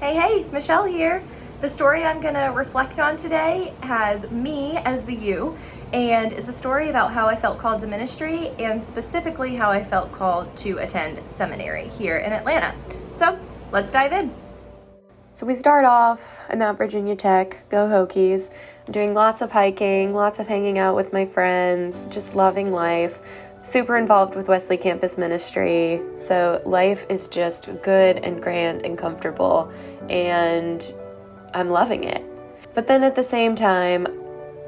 Hey, Michelle here. The story I'm going to reflect on today has me as the you and is a story about how I felt called to ministry and specifically how I felt called to attend seminary here in Atlanta. So let's dive in. So we start off, I'm at Virginia Tech, go Hokies. I'm doing lots of hiking, lots of hanging out with my friends, just loving life. Super involved with Wesley Campus Ministry, so life is just good and grand and comfortable, and I'm loving it. But then at the same time,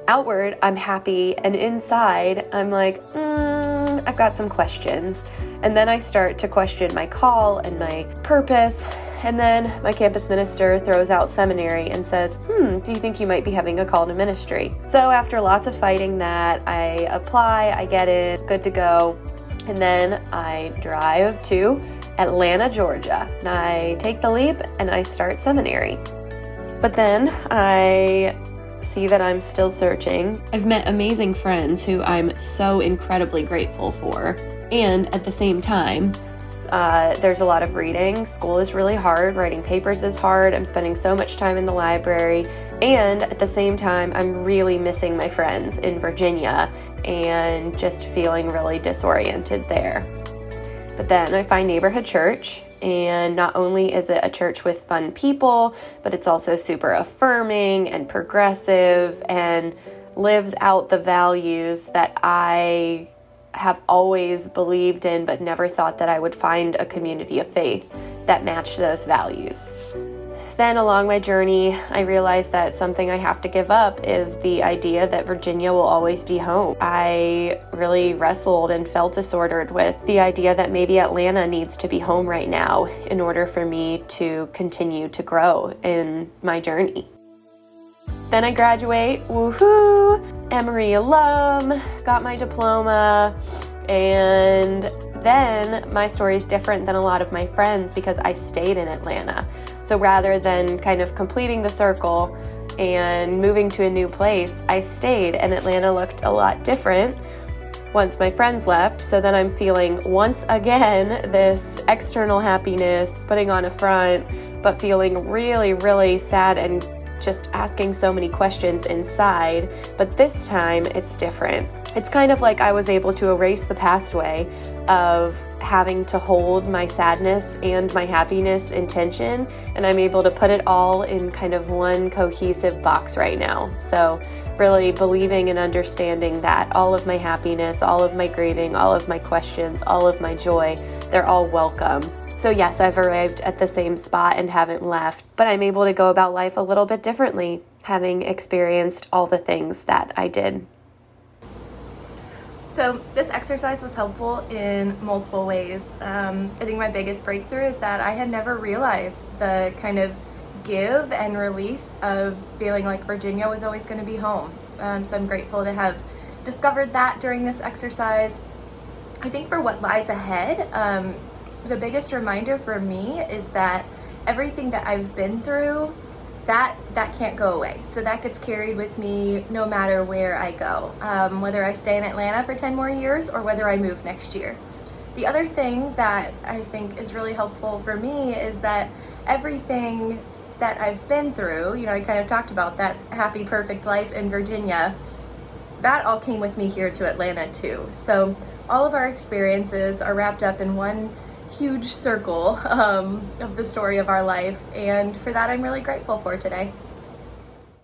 outward, I'm happy, and inside, I'm like, I've got some questions. And then I start to question my call and my purpose. And then my campus minister throws out seminary and says, do you think you might be having a call to ministry? So after lots of fighting that, I apply, I get in, good to go. And then I drive to Atlanta, Georgia. And I take the leap and I start seminary. But then I see that I'm still searching. I've met amazing friends who I'm so incredibly grateful for. And at the same time, there's a lot of reading. School is really hard. Writing papers is hard. I'm spending so much time in the library. And at the same time, I'm really missing my friends in Virginia and just feeling really disoriented there. But then I find Neighborhood Church. And not only is it a church with fun people, but it's also super affirming and progressive and lives out the values that I have always believed in, but never thought that I would find a community of faith that matched those values. Then along my journey, I realized that something I have to give up is the idea that Virginia will always be home. I really wrestled and felt disordered with the idea that maybe Atlanta needs to be home right now in order for me to continue to grow in my journey. Then I graduate, woohoo, Emory alum, got my diploma, and then my story is different than a lot of my friends because I stayed in Atlanta. So rather than kind of completing the circle and moving to a new place, I stayed, and Atlanta looked a lot different once my friends left. So then I'm feeling once again this external happiness, putting on a front, but feeling really, really sad and just asking so many questions inside, but this time it's different. It's kind of like I was able to erase the past way of having to hold my sadness and my happiness in tension, and I'm able to put it all in kind of one cohesive box right now. So really believing and understanding that all of my happiness, all of my grieving, all of my questions, all of my joy, they're all welcome. So yes, I've arrived at the same spot and haven't left, but I'm able to go about life a little bit differently, having experienced all the things that I did. So this exercise was helpful in multiple ways. I think my biggest breakthrough is that I had never realized the kind of give and release of feeling like Virginia was always going to be home. So I'm grateful to have discovered that during this exercise. I think for what lies ahead, the biggest reminder for me is that everything that I've been through, that can't go away. So that gets carried with me no matter where I go, whether I stay in Atlanta for 10 more years or whether I move next year. The other thing that I think is really helpful for me is that everything that I've been through, I kind of talked about that happy, perfect life in Virginia, that all came with me here to Atlanta too. So all of our experiences are wrapped up in one huge circle of the story of our life, and for that I'm really grateful for today.